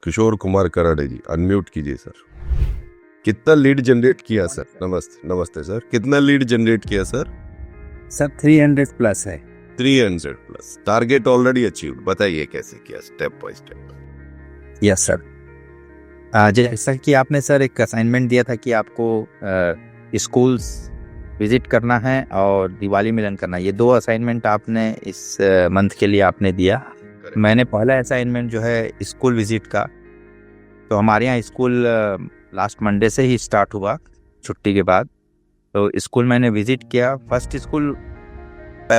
किशोर कुमार कराड़े जी, unmute कीजिए sir. कितना lead generate किया सर? नमस्ते नमस्ते सर। कितना लीड जनरेट किया सर? सर 300 प्लस है। 300 प्लस। Target already achieved. बताइए कैसे किया, step by step. Yes sir. जैसा कि आपने सर एक असाइनमेंट दिया था कि आपको स्कूल्स विजिट करना है और दिवाली मिलन करना है। ये 2 असाइनमेंट आपने इस मंथ के लिए आपने दिया। मैंने पहला असाइनमेंट जो है स्कूल विजिट का, तो हमारे यहाँ स्कूल लास्ट मंडे से ही स्टार्ट हुआ छुट्टी के बाद। तो स्कूल मैंने विजिट किया। फर्स्ट स्कूल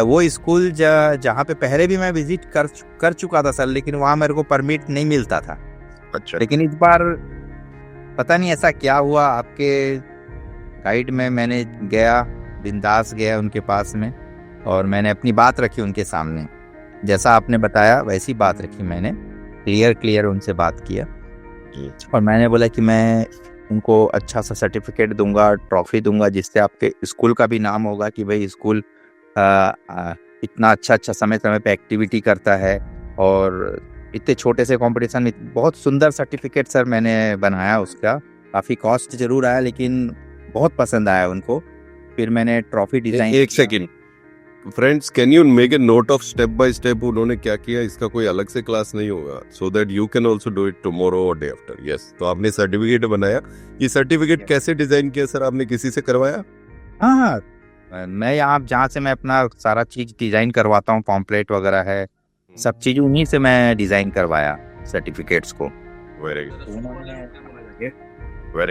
वो स्कूल जहाँ पे पहले भी मैं विजिट कर चुका था सर, लेकिन वहाँ मेरे को परमिट नहीं मिलता था। अच्छा। लेकिन इस बार पता नहीं ऐसा क्या हुआ, आपके गाइड में मैंने गया, बिंदास गया उनके पास में और मैंने अपनी बात रखी उनके सामने। जैसा आपने बताया वैसी बात रखी मैंने, क्लियर उनसे बात किया और मैंने बोला कि मैं उनको अच्छा सा सर्टिफिकेट दूंगा, ट्रॉफी दूंगा, जिससे आपके स्कूल का भी नाम होगा कि भाई स्कूल इतना अच्छा समय पे एक्टिविटी करता है। और इतने छोटे से कंपटीशन में बहुत सुंदर सर्टिफिकेट सर मैंने बनाया उसका। काफ़ी कॉस्ट जरूर आया लेकिन बहुत पसंद आया उनको। फिर मैंने ट्रॉफी डिजाइन। एक second friends, can you make a note of step by step उन्होंने क्या किया? इसका कोई अलग से क्लास नहीं होगा, so that you can also do it tomorrow और डे आफ्टर। यस, तो आपने सर्टिफिकेट बनाया। ये सर्टिफिकेट कैसे डिजाइन किया सर? आपने किसी से करवाया? हाँ, मैं यहाँ जहाँ से मैं अपना सारा चीज डिजाइन करवाता हूँ, पॉम्पलेट वगैरह है, सब चीज उन्हीं से मैं डिजाइन करवाया सर्टिफिकेट्स को। Very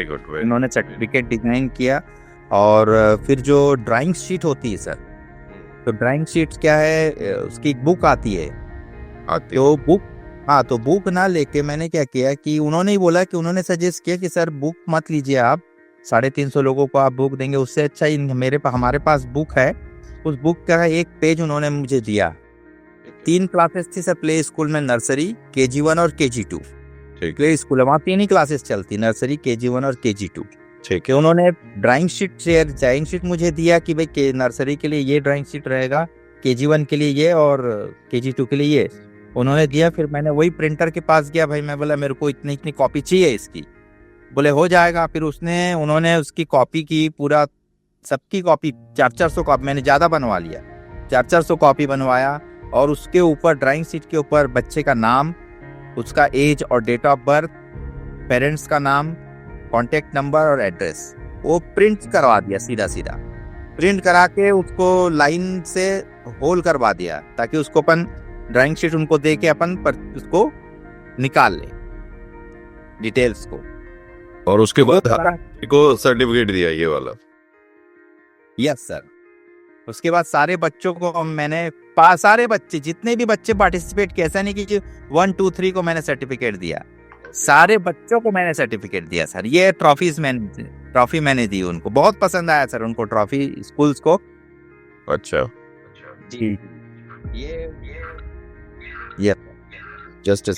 good. उन्होंने सर्टिफिकेट डिजाइन किया और फिर जो ड्राइंग शीट होती है सर, तो ड्राइंग शीट क्या है, उसकी एक बुक आती है। तो बुक, हाँ, तो बुक ना लेके मैंने क्या किया कि उन्होंने ही बोला कि उन्होंने सजेस्ट किया कि सर बुक मत लीजिए आप, 350 लोगों को आप बुक देंगे, उससे अच्छा हमारे पास बुक है। उस बुक का एक पेज उन्होंने मुझे दिया। 3 क्लासेस थी सर प्ले स्कूल में, नर्सरी, KG1 और KG2। प्ले स्कूल है, वहाँ 3 ही क्लासेस चलती, नर्सरी, KG1 और KG2। ठीक है। उन्होंने ड्राइंग शीट मुझे दिया कि भाई नर्सरी के लिए ये ड्राइंग शीट रहेगा, KG1 के लिए ये और KG2 के लिए ये उन्होंने दिया। फिर मैंने वही प्रिंटर के पास गया, भाई मैं बोला मेरे को इतनी कॉपी चाहिए इसकी। बोले हो जाएगा। फिर उन्होंने उसकी कॉपी की, पूरा सबकी कॉपी 400 कॉपी मैंने ज़्यादा बनवा लिया, 400 कॉपी बनवाया। और उसके ऊपर ड्राइंग शीट के ऊपर बच्चे का नाम, उसका एज और डेट ऑफ बर्थ, पेरेंट्स का नाम, कॉन्टेक्ट नंबर और एड्रेस, वो प्रिंट करवा दिया। सीधा प्रिंट करा के उसको लाइन से होल करवा दिया, ताकि उसको अपन ड्राइंग शीट उनको दे के अपन पर उसको निकाल ले डिटेल्स को। और उसके बाद को सर्टिफिकेट दिया ये वाला। Yes sir. उसके बाद सारे बच्चों को मैंने सारे बच्चे, जितने भी बच्चे पार्टिसिपेट किए, ऐसा नहीं कि 1 2 3 को मैंने सर्टिफिकेट दिया, सारे बच्चों को मैंने सर्टिफिकेट दिया सर। ये ट्रॉफी मैंने दी उनको। बहुत पसंद आया सर उनको ट्रॉफी, स्कूल्स को। अच्छा जी, ये जस्ट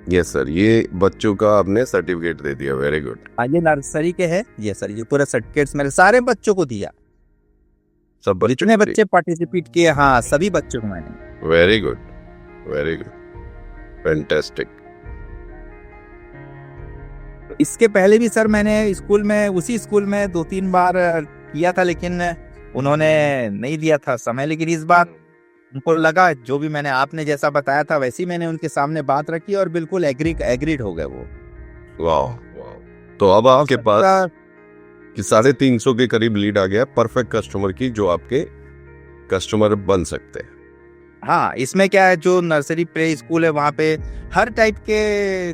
यस सर, ये बच्चों का आपने सर्टिफिकेट दे दिया। Very good. ये नर्सरी के है ये सर, ये पूरा सर्टिफिकेट्स मैंने सारे बच्चों को दिया, सब जितने बच्चे पार्टिसिपेट किए, हाँ सभी बच्चों को मैंने। Very good, fantastic. इसके पहले भी सर मैंने उसी स्कूल में 2-3 बार किया था, लेकिन उन्होंने नहीं दिया था समय। लेकिन इस बार उनको लगा, जो भी आपने जैसा बताया था वैसे ही मैंने उनके सामने बात रखी और बिल्कुल एग्रीड हो गए वो। वाह। तो अब आपके पास कि 350 के करीब लीड आ गया परफेक्ट कस्टमर की, जो आपके कस्टमर बन सकते हैं। हाँ, इसमें क्या है, जो नर्सरी प्ले स्कूल है वहाँ पे हर टाइप के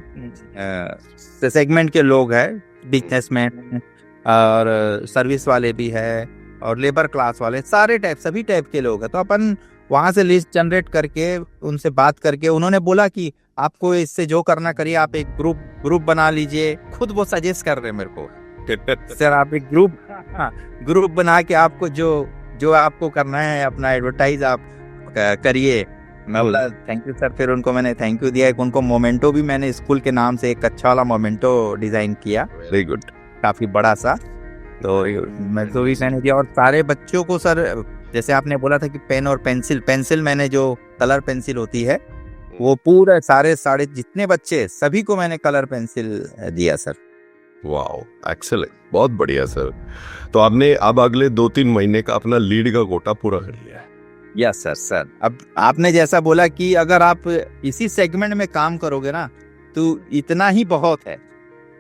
सेगमेंट के लोग हैं, बिजनेसमैन और सर्विस वाले भी है और लेबर क्लास वाले, सभी टाइप के लोग हैं। तो अपन वहाँ से लिस्ट जनरेट करके उनसे बात करके, उन्होंने बोला कि आपको इससे जो करना करिए, आप एक ग्रुप बना लीजिए। खुद वो सजेस्ट कर रहे हैं मेरे को, सर आप एक ग्रुप बना के आपको जो आपको करना है अपना एडवर्टाइज आप करिए। मैं बोला थैंक यू सर। फिर उनको मैंने थैंक यू दिया। उनको मोमेंटो भी मैंने स्कूल के नाम से एक अच्छा वाला मोमेंटो डिजाइन किया, वेरी गुड, काफी बड़ा सा। तो मैं तो भी मैंने दिया। और सारे बच्चों को सर, जैसे आपने बोला था कि पेन और पेंसिल मैंने जो कलर पेंसिल होती है वो पूरे सारे जितने बच्चे सभी को मैंने कलर पेंसिल दिया सर। वाओ, एक्सेलेंट, बहुत बढ़िया सर। तो आपने अब अगले 2-3 महीने का अपना लीड का कोटा पूरा कर लिया है। Yes sir. अब आपने जैसा बोला कि अगर आप इसी सेगमेंट में काम करोगे ना तो इतना ही बहुत है।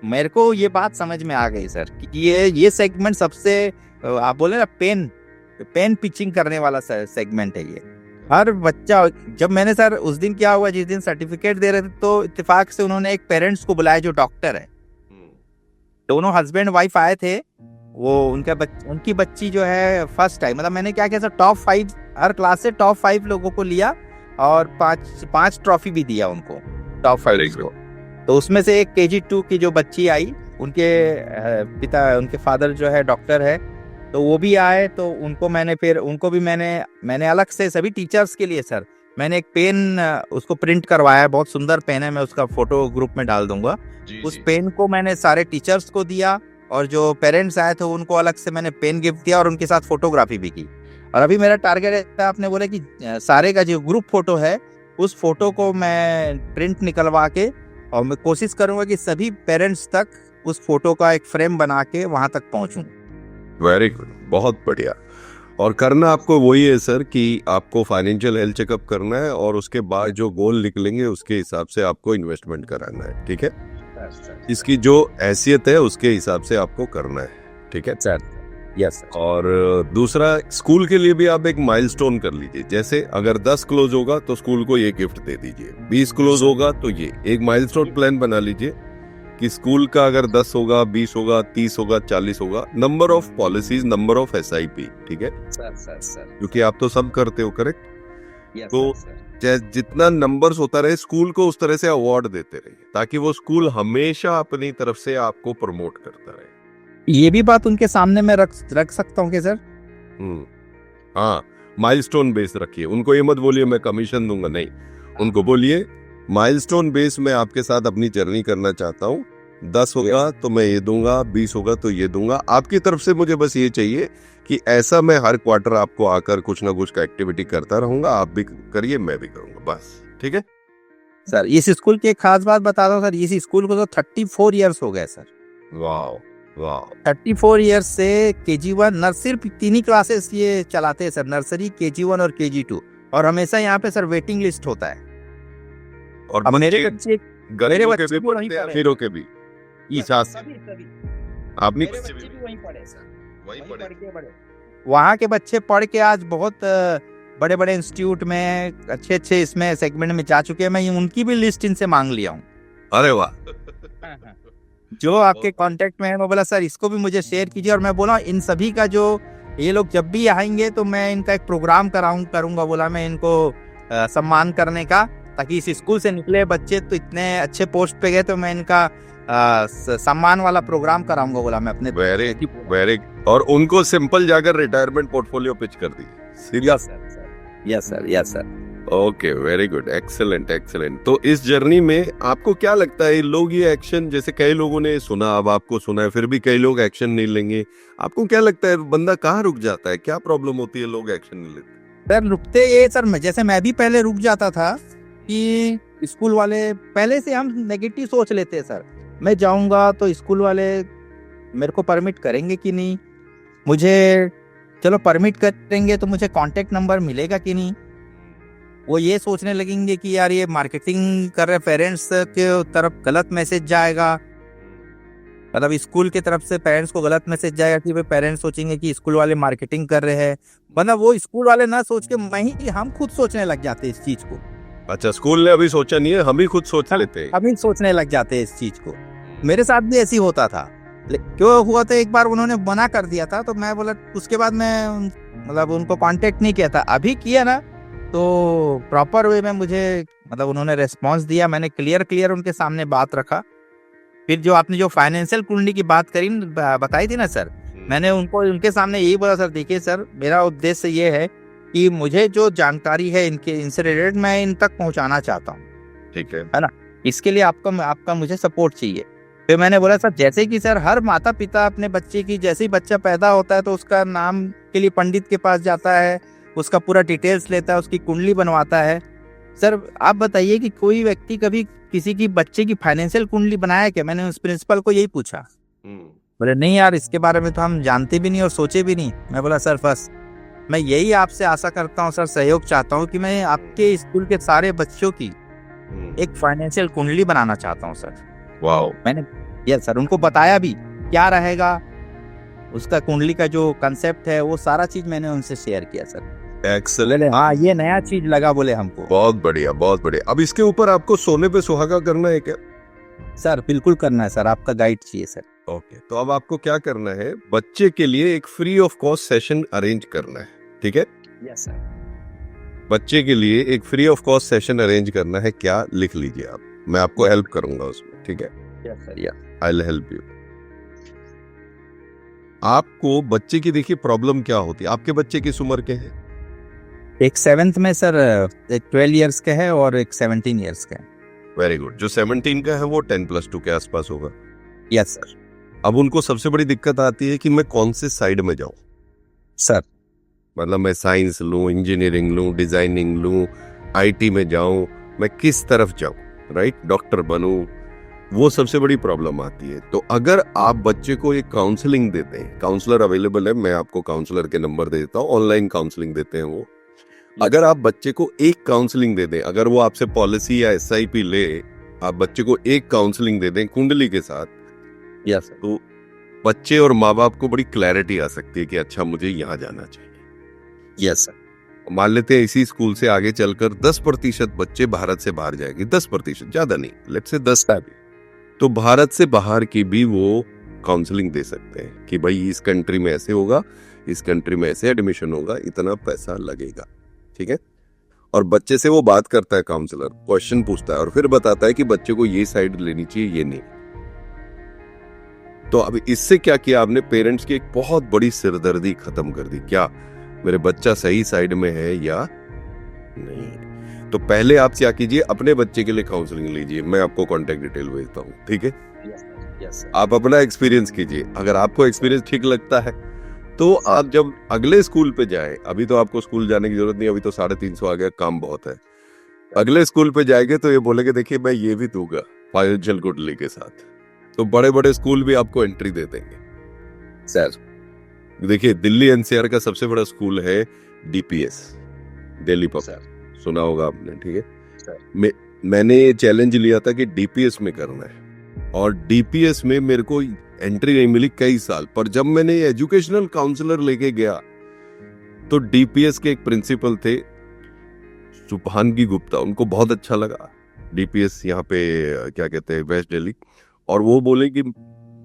मेरे को ये बात समझ में आ गई सर कि ये सेगमेंट सबसे आप बोले ना पेन पिचिंग करने वाला सेगमेंट है ये। हर बच्चा, जब मैंने सर उस दिन क्या हुआ, जिस दिन सर्टिफिकेट दे रहे थे तो इत्तेफाक से उन्होंने एक पेरेंट्स को बुलाया जो डॉक्टर है। दोनों हस्बैंड वाइफ आए थे। वो उनकी बच्ची जो है फर्स्ट टाइम, मतलब मैंने क्या किया सर, टॉप 5 हर क्लास से टॉप 5 लोगों को लिया और 5 ट्रॉफी भी दिया उनको, टॉप 5 को। तो उसमें से एक KG2 की जो बच्ची आई, उनके फादर जो है डॉक्टर है, तो वो भी आए। तो उनको भी मैंने अलग से सभी टीचर्स के लिए सर मैंने एक पेन उसको प्रिंट करवाया, बहुत सुंदर पेन है, मैं उसका फोटो ग्रुप में डाल दूंगा। उस पेन को मैंने सारे टीचर्स को दिया और जो पेरेंट्स आए थे उनको अलग से मैंने पेन गिफ्ट दिया और उनके साथ फोटोग्राफी भी की। और अभी मेरा टारगेट है, आपने बोला कि सारे का जो ग्रुप फोटो है उस फोटो को मैं प्रिंट निकलवा के, और मैं कोशिश करूंगा कि सभी पेरेंट्स तक उस फोटो का एक फ्रेम बना के वहां तक पहुंचूं। वेरी गुड, बहुत बढ़िया। और करना आपको वही है सर कि आपको फाइनेंशियल हेल्थ चेकअप करना है और उसके बाद जो गोल निकलेंगे उसके हिसाब से आपको इन्वेस्टमेंट कराना है, ठीक है। इसकी जो हैसियत है उसके हिसाब से आपको करना है, ठीक है सर। Yes sir. और दूसरा, स्कूल के लिए भी आप एक माइलस्टोन कर लीजिए। जैसे अगर 10 क्लोज होगा तो स्कूल को ये गिफ्ट दे दीजिए, 20 क्लोज होगा तो ये एक माइलस्टोन प्लान बना लीजिए कि स्कूल का अगर 10 होगा, 20 होगा, 30 होगा, 40 होगा, number of policies, number of SIP, ठीक है सर। क्योंकि आप तो सब करते हो, करेक्ट। यस तो सर। जितना नंबर्स होता रहे, स्कूल को उस तरह से अवार्ड देते रहिए ताकि वो स्कूल हमेशा अपनी तरफ से आपको प्रमोट करता रहे। ये भी बात उनके सामने मैं रख सकता हूँ क्या सर? हाँ, माइलस्टोन बेस रखिए। उनको ये मत बोलिए मैं कमीशन दूंगा, नहीं, उनको बोलिए माइलस्टोन बेस में आपके साथ अपनी जर्नी करना चाहता हूँ। 10 होगा तो मैं ये दूंगा, 20 होगा तो ये दूंगा। आपकी तरफ से मुझे बस ये चाहिए कि ऐसा मैं हर क्वार्टर आपको आकर कुछ ना कुछ का एक्टिविटी करता रहूंगा, आप भी करिए, मैं भी करूंगा, बस, ठीक है सर। इस स्कूल की एक खास बात बता रहा हूँ सर, इस स्कूल को तो 34 इयर्स हो गए सर। वाह वाह। 34 इयर्स से KG1 सिर्फ 3 ही क्लासेस ये चलाते हैं सर, नर्सरी, KG1 और KG2, और हमेशा यहाँ पे सर वेटिंग लिस्ट होता है। और अब मेरे बच्चे गरीबों के भी पढ़ते हैं, अमीरों के भी। आपने वहीं पढ़े सर, वहीं पढ़े। वहाँ के बच्चे पढ़ के आज बहुत बड़े बड़े इंस्टीट्यूट में अच्छे इसमें सेगमेंट में जा चुके हैं। मैं उनकी भी लिस्ट इनसे मांग लिया हूँ। अरे वाह। जो आपके कांटेक्ट में है, मैं बोला सर इसको भी मुझे शेयर कीजिए। और मैं बोला इन सभी का जो ये लोग जब भी आएंगे तो मैं इनका एक प्रोग्राम करूंगा, बोला मैं इनको सम्मान करने का, ताकि इस स्कूल से निकले बच्चे तो इतने अच्छे पोस्ट पे गए तो मैं इनका सम्मान वाला प्रोग्राम कराऊंगा, बोला मैं अपने। वेरी और उनको सिंपल जाकर रिटायरमेंट पोर्टफोलियो पिच कर दी। Serious? Yes sir. Okay, very good, excellent excellent. तो इस जर्नी में आपको क्या लगता है, लोग ये एक्शन, जैसे कई लोगों ने सुना, अब आपको सुना है, फिर भी कई लोग एक्शन नहीं लेंगे, आपको क्या लगता है बंदा कहाँ रुक जाता है, क्या प्रॉब्लम होती है लोग एक्शन नहीं लेते? सर रुकते ये सर, जैसे मैं भी पहले रुक जाता था कि स्कूल वाले पहले से हम नेगेटिव सोच लेते हैं सर। मैं जाऊंगा तो स्कूल वाले मेरे को परमिट करेंगे कि नहीं, मुझे चलो परमिट करेंगे तो मुझे कांटेक्ट नंबर मिलेगा कि नहीं। वो ये सोचने लगेंगे कि यार ये मार्केटिंग कर रहे, पेरेंट्स के तरफ गलत मैसेज जाएगा, मतलब स्कूल की तरफ से पेरेंट्स को गलत मैसेज जाएगा कि भाई पेरेंट्स सोचेंगे कि स्कूल वाले मार्केटिंग कर रहे हैं। मतलब वो स्कूल वाले ना सोच के हम खुद सोचने लग जाते हैं इस चीज को। अच्छा, स्कूल ने अभी सोचा नहीं है, हम ही खुद सोच लेते हैं, हम ही सोचने लग जाते हैं इस चीज को। मेरे साथ भी ऐसी होता था। क्यों हुआ था, एक बार उन्होंने मना कर दिया था तो मैं बोला, उसके बाद मैं मतलब उनको कांटेक्ट नहीं किया था। अभी किया ना तो प्रॉपर वे में मुझे मतलब उन्होंने रेस्पॉन्स दिया, मैंने क्लियर उनके सामने बात रखा। फिर जो आपने जो फाइनेंशियल कुंडली की बात करी बताई थी ना सर, मैंने उनके सामने यही बोला, सर देखिए सर मेरा उद्देश्य ये है कि मुझे जो जानकारी है इनसे रिलेटेड मैं इन तक पहुंचाना चाहता हूँ, ठीक है ना, इसके लिए आपका मुझे सपोर्ट चाहिए। फिर मैंने बोला सर जैसे कि सर हर माता पिता अपने बच्चे की, जैसे ही बच्चा पैदा होता है तो उसका नाम के लिए पंडित के पास जाता है, उसका पूरा डिटेल्स लेता है, उसकी कुंडली बनवाता है। सर आप बताइए कि कोई व्यक्ति कभी किसी की बच्चे की फाइनेंशियल कुंडली बनाया क्या? मैंने उस प्रिंसिपल को यही पूछा। बोले नहीं यार, इसके बारे में तो हम जानते भी नहीं और सोचे भी नहीं। मैं बोला सर बस मैं यही आपसे आशा करता हूँ सर, सहयोग चाहता हूँ कि मैं आपके स्कूल के सारे बच्चों की एक फाइनेंशियल कुंडली बनाना चाहता हूँ सर। वाओ। मैंने यस सर उनको बताया भी क्या रहेगा, उसका कुंडली का जो कंसेप्ट है वो सारा चीज मैंने उनसे शेयर किया सर। एक्सेलेंट। हाँ ये नया चीज लगा बोले हमको। बहुत बढ़िया, बहुत बढ़िया। अब इसके ऊपर आपको सोने पे सुहागा करना है क्या? सर बिल्कुल करना है सर, आपका गाइड चाहिए सर। ओके, तो अब आपको क्या करना है, बच्चे के लिए एक free of cost session arrange करना है, ठीक है? Yes sir. बच्चे के लिए एक free of cost session arrange करना है। क्या, लिख लीजिए आप, मैं आपको हेल्प करूंगा उसमें, ठीक है? Yes sir, yes. I will help you. आपको बच्चे की देखिए प्रॉब्लम क्या होती है। आपके बच्चे किस उम्र के हैं? एक 7th में सर, एक 12 इयर्स का है और एक 17 इयर्स का है। Very good. जो 17 का है वो 10+2 के आसपास होगा। Yes sir. अब उनको सबसे बड़ी दिक्कत आती है कि मैं कौन से साइड में जाऊं। सर मतलब मैं साइंस लूं, इंजीनियरिंग लूं, डिजाइनिंग लूं, आईटी में जाऊं, मैं किस तरफ जाऊं, राइट? डॉक्टर बनूं, वो सबसे बड़ी प्रॉब्लम आती है। तो अगर आप बच्चे को एक काउंसलिंग देते हैं, काउंसलर अवेलेबल है, मैं आपको काउंसलर के नंबर दे देता हूँ, ऑनलाइन काउंसलिंग देते हैं वो। अगर आप बच्चे को एक काउंसलिंग दे दें, अगर वो आपसे पॉलिसी या एसआईपी ले, आप बच्चे को एक काउंसलिंग दे दें कुंडली के साथ, यस सर। तो बच्चे और माँ बाप को बड़ी क्लैरिटी आ सकती है कि अच्छा मुझे यहाँ जाना चाहिए। Yes sir. मान लेते हैं इसी स्कूल से आगे चलकर 10% बच्चे भारत से बाहर जाएंगे, 10%, ज्यादा नहीं, लेट्स से 10 भी, तो भारत से बाहर की भी वो काउंसलिंग दे सकते हैं कि भाई इस कंट्री में ऐसे होगा, इस कंट्री में ऐसे एडमिशन होगा, इतना पैसा लगेगा, ठीक है? और बच्चे से वो बात करता है काउंसलर, क्वेश्चन पूछता है और फिर बताता है कि बच्चे को ये साइड लेनी चाहिए, ये नहीं। तो अब इससे क्या किया आपने, पेरेंट्स की एक बहुत बड़ी सिरदर्दी खत्म कर दी। क्या मेरे बच्चा सही साइड में है या नहीं? तो पहले आप क्या कीजिए, अपने बच्चे के लिए काउंसलिंग लीजिए, मैं आपको कॉन्टेक्ट डिटेल भेजता हूँ, ठीक है? Yes sir. आप अपना एक्सपीरियंस कीजिए, अगर आपको एक्सपीरियंस ठीक लगता है तो आप जब अगले स्कूल पे जाए, अभी तो आपको स्कूल जाने की जरूरत नहीं, अभी तो 350 आ गया, काम बहुत है। अगले स्कूल पे जाएंगे तो ये बोलेंगे देखिए मैं ये भी दूंगा फाइनेंशियल कुंडली के साथ, तो बड़े बड़े स्कूल भी आपको एंट्री दे देंगे सर। देखिए दिल्ली एनसीआर का सबसे बड़ा स्कूल है डीपीएस, दिल्ली पब्लिक, सुना होगा आपने, ठीक है? मैंने ये चैलेंज लिया था कि डीपीएस में करना है, और डीपीएस में मेरे को एंट्री नहीं मिली कई साल, पर जब मैंने एजुकेशनल काउंसलर लेके गया तो डीपीएस के एक प्रिंसिपल थे सुभानगी गुप्ता, उनको बहुत अच्छा लगा डीपीएस यहाँ पे क्या कहते हैं वेस्ट दिल्ली, और वो बोले कि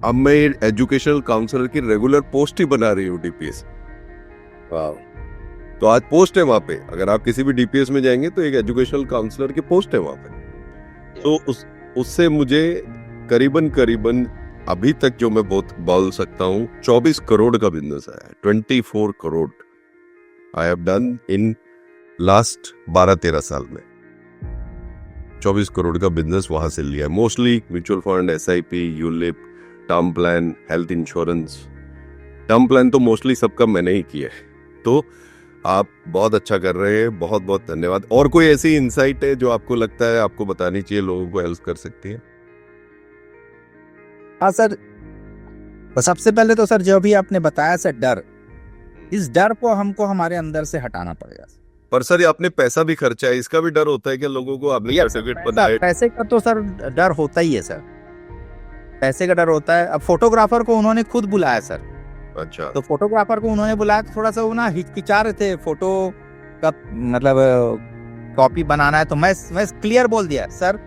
अब मैं एजुकेशनल काउंसलर की रेगुलर पोस्ट ही बना रही हूँ डीपीएस। वाह। तो आज पोस्ट है वहां पे, अगर आप किसी भी डीपीएस में जाएंगे तो एक एजुकेशनल काउंसलर की पोस्ट है वहां पे। तो उससे मुझे करीबन अभी तक जो मैं बहुत बोल सकता हूँ 24 करोड़ का बिजनेस आया है, 24 crore I have done in last 12-13 साल में। 24 करोड़ का बिजनेस वहां से लिया है, mostly mutual fund, SIP, ULIP, term plan, health insurance. Term plan तो मोस्टली सबका मैंने ही किया है। तो आप बहुत अच्छा कर रहे हैं, बहुत बहुत धन्यवाद। और कोई ऐसी इंसाइट है जो आपको लगता है आपको बतानी चाहिए, लोगों को हेल्प कर सकती है? हाँ सर, तो सबसे पहले तो सर जो भी आपने बताया सर डर, इस डर को हमको हमारे अंदर से हटाना पड़ेगा। पर सर ये आपने पैसा भी खर्चा है, इसका भी डर होता है कि लोगों को आपने सर्टिफिकेट बनाया? पैसे का तो सर डर होता ही है सर, पैसे का डर होता है। अब फोटोग्राफर को उन्होंने खुद बुलाया सर। अच्छा। तो फोटोग्राफर को उन्होंने बुलाया तो थोड़ा सा वो ना हिचकिचा रहे थे, फोटो का मतलब कॉपी बनाना है, तो मैं क्लियर बोल दिया सर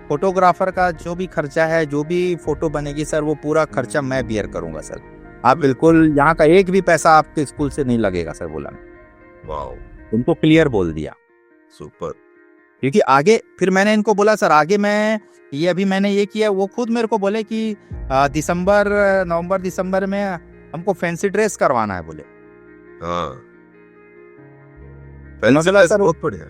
फोटोग्राफर का जो भी खर्चा है, जो भी फोटो बनेगी सर वो पूरा खर्चा मैं बियर करूंगा सर, आप बिल्कुल यहाँ का एक भी पैसा आपके स्कूल से नहीं लगेगा सर, बोला। वाओ। उनको क्लियर बोल दिया। सुपर। क्योंकि आगे फिर मैंने इनको बोला सर आगे मैं ये अभी मैंने ये किया, वो खुद मेरे को बोले कि नवंबर दिसंबर में हमको फैंसी ड्रेस करवाना है बोले। हाँ, फैंसी ड्रेस बहुत बढ़िया।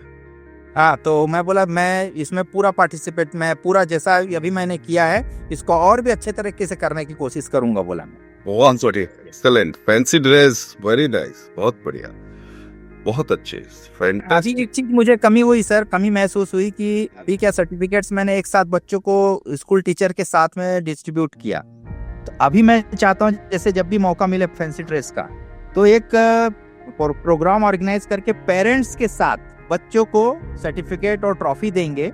हाँ, तो मैं बोला मैं इसमें पूरा पार्टिसिपेट, मैं पूरा जैसा अभी मैंने किया है इसको और भी अच्छे तरीके से करने की कोशिश करूंगा, बोला मैं। बहुत बढ़िया, excellent, fancy dress, very nice, बहुत बढ़िया। बहुत अच्छे, अभी फैंटास्टिक। एक चीज मुझे कमी हुई सर, कमी महसूस हुई कि अभी क्या सर्टिफिकेट्स मैंने एक साथ बच्चों को स्कूल टीचर के साथ में डिस्ट्रीब्यूट किया, तो अभी मैं चाहता हूँ जैसे जब भी मौका मिले फैंसी ड्रेस का, तो एक प्रोग्राम ऑर्गेनाइज करके पेरेंट्स के साथ बच्चों को सर्टिफिकेट और ट्रॉफी देंगे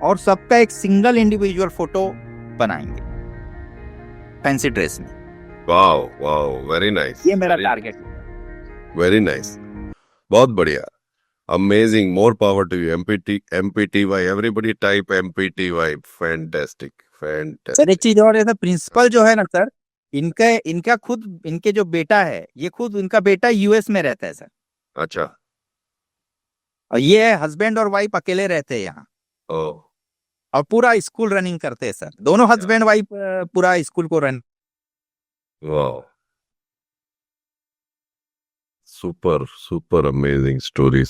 और सबका एक सिंगल इंडिविजुअल फोटो बनाएंगे फैंसी ड्रेस में। वाओ वाओ, वेरी नाइस, ये मेरा टारगेट है। वेरी नाइस, बहुत बढ़िया, amazing, more power to you. MPTY, everybody type MPTY, fantastic sir fantastic. एक चीज और है सर, प्रिंसिपल जो है ना सर, इनका खुद इनके जो बेटा है, ये खुद इनका बेटा यूएस में रहता है सर, अच्छा, और ये हस्बैंड और वाइफ अकेले रहते हैं यहाँ, ओ, और पूरा स्कूल रनिंग करते हैं सर, दोनों हस्बैंड वाइफ पूरा स्कूल को run. Wow, super super amazing stories.